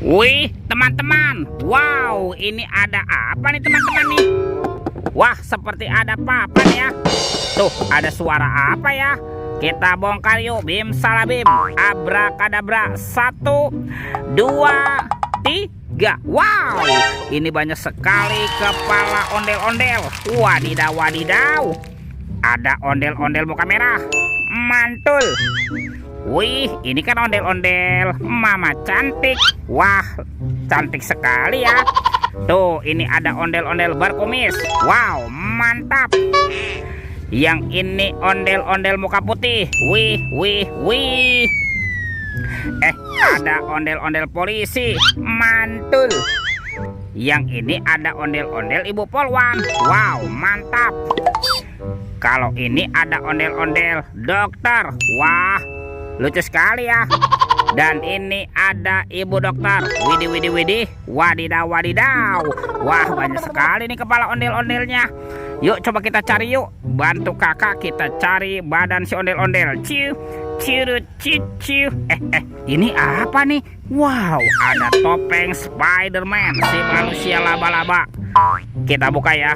Wih, teman-teman. Wow, ini ada apa nih teman-teman nih? Wah, seperti ada papan ya. Tuh, ada suara apa ya? Kita bongkar yuk. Bim salabim. Abrakadabra. 1, 2, 3. Wow, ini banyak sekali kepala ondel-ondel. Wadidaw, wadidaw. Ada ondel-ondel muka merah. Mantul. Wih, ini kan ondel-ondel Mama Cantik. Wah, cantik sekali ya. Tuh, ini ada ondel-ondel berkumis. Wow, mantap. Yang ini ondel-ondel muka putih. Wih, wih, wih. Ada ondel-ondel polisi. Mantul. Yang ini ada ondel-ondel ibu polwan. Wow, mantap. Kalau ini ada ondel-ondel dokter. Wah, lucu sekali ya. Dan ini ada ibu dokter. Widih, widih, widih. Wadidaw, wadidaw. Wah, banyak sekali nih kepala ondel-ondelnya. Yuk coba kita cari yuk. Bantu kakak kita cari badan si ondel-ondel. Ciu, ciu, ciu, ciu. Ini apa nih? Wow, ada topeng Spider-Man, si manusia laba-laba. Kita buka ya.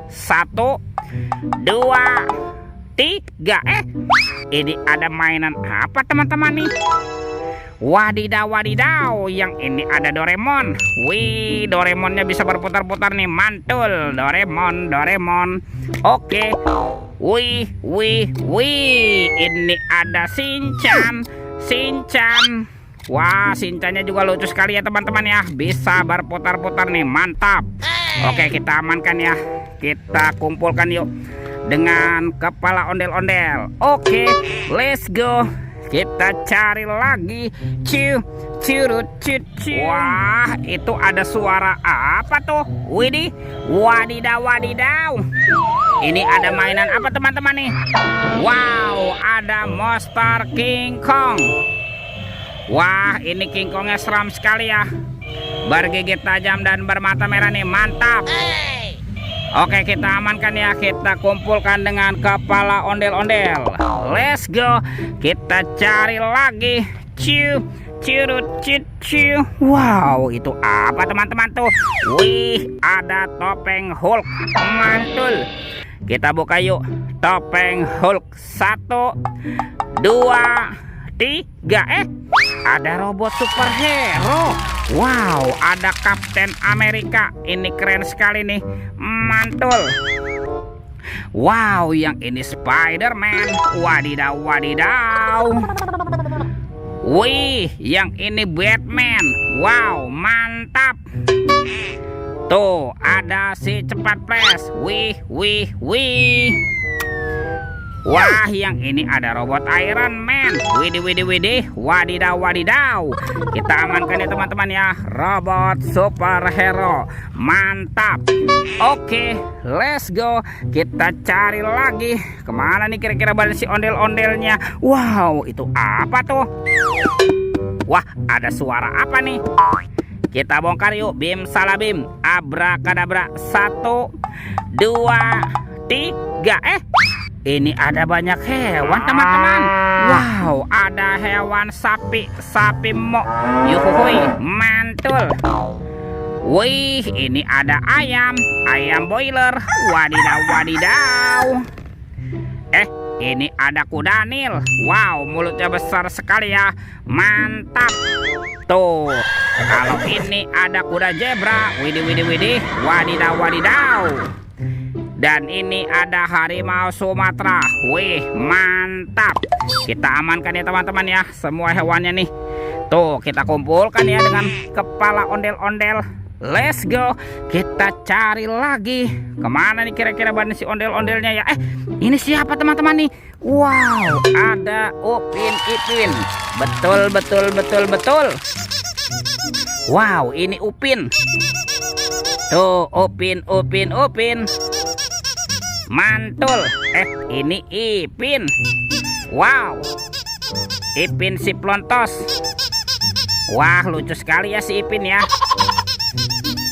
1, 2, 3. Ini ada mainan apa teman-teman nih? Wadidaw, wadidaw. Yang ini ada Doraemon. Wih, Doraemonnya bisa berputar-putar nih. Mantul. Doraemon, Doraemon. Oke. Wih, wih, wih. Ini ada Shinchan. Shinchan. Wah, Shinchannya juga lucu sekali ya teman-teman ya. Bisa berputar-putar nih. Mantap. Oke, kita amankan ya. Kita kumpulkan yuk dengan kepala ondel-ondel. Oke, let's go. Kita cari lagi. Ciu, curut, ciu, ciu. Wah, itu ada suara apa tuh? Widih, wadidaw, wadidaw. Ini ada mainan apa teman-teman nih? Wow, ada monster King Kong. Wah, ini King Kongnya seram sekali ya. Bergigit tajam dan bermata merah nih. Mantap. Oke, kita amankan ya. Kita kumpulkan dengan kepala ondel-ondel. Let's go. Kita cari lagi. Ciu, curut, ciu, ciu. Wow, itu apa teman-teman tuh? Wih, ada topeng Hulk. Mantul. Kita buka yuk. Topeng Hulk. 1, 2, 3. Ada robot superhero. Wow, ada Kapten Amerika. Ini keren sekali nih. Mantul. Wow, yang ini Spider-Man. Wadidaw, wadidaw. Wih, yang ini Batman. Wow, mantap. Tuh, ada si cepat pres. Wih, wih, wih. Wah, yang ini ada robot Iron Man. Widih, widih, widih. Wadidaw, wadidaw. Kita amankan ya teman-teman ya. Robot superhero. Mantap. Oke, let's go. Kita cari lagi. Kemana nih kira-kira badan si ondel-ondelnya? Wow, itu apa tuh? Wah, ada suara apa nih? Kita bongkar yuk. Bim salabim. Abrakadabra. 1, 2, 3. Ini ada banyak hewan teman-teman. Wow, ada hewan sapi. Sapi mo. Yuhuhui, mantul. Wih, ini ada ayam. Ayam boiler. Wadidaw, wadidaw. Ini ada kuda Nil. Wow, mulutnya besar sekali ya. Mantap. Tuh, kalau ini ada kuda zebra. Widih, widih, widih. Wadidaw, wadidaw. Dan ini ada harimau Sumatera. Wih, mantap. Kita amankan ya teman-teman ya. Semua hewannya nih. Tuh, kita kumpulkan ya dengan kepala ondel-ondel. Let's go. Kita cari lagi. Kemana nih kira-kira badan si ondel-ondelnya ya? Ini siapa teman-teman nih? Wow, ada Upin Ipin. Betul, betul, betul, betul. Wow, ini Upin. Tuh, Upin, Upin, Upin. Mantul. Ini Ipin. Wow, Ipin si Plontos. Wah, lucu sekali ya si Ipin ya.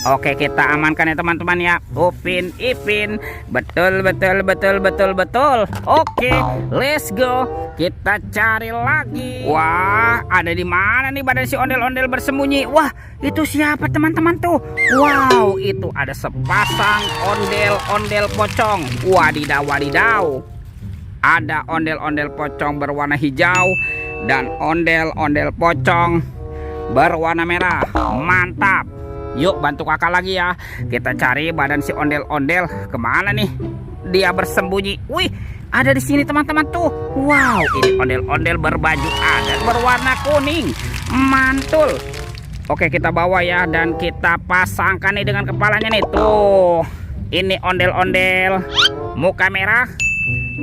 Oke, kita amankan ya teman-teman ya. Upin Ipin. Betul, betul, betul, betul, betul. Oke, let's go. Kita cari lagi. Wah, ada di mana nih badan si ondel-ondel bersembunyi? Wah, itu siapa teman-teman tuh? Wow, itu ada sepasang ondel-ondel pocong. Wadidaw, wadidaw. Ada ondel-ondel pocong berwarna hijau dan ondel-ondel pocong berwarna merah. Mantap. Yuk bantu kakak lagi ya. Kita cari badan si ondel-ondel. Kemana nih dia bersembunyi? Wih, ada di sini teman-teman tuh. Wow, ini ondel-ondel berbaju adat berwarna kuning. Mantul. Oke, kita bawa ya dan kita pasangkan nih dengan kepalanya nih. Tuh, ini ondel-ondel muka merah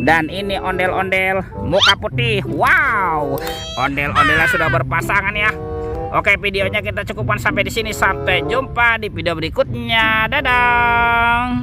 dan ini ondel-ondel muka putih. Wow, ondel-ondelnya sudah berpasangan ya. Oke, videonya kita cukupkan sampai di sini. Sampai jumpa di video berikutnya. Dadah.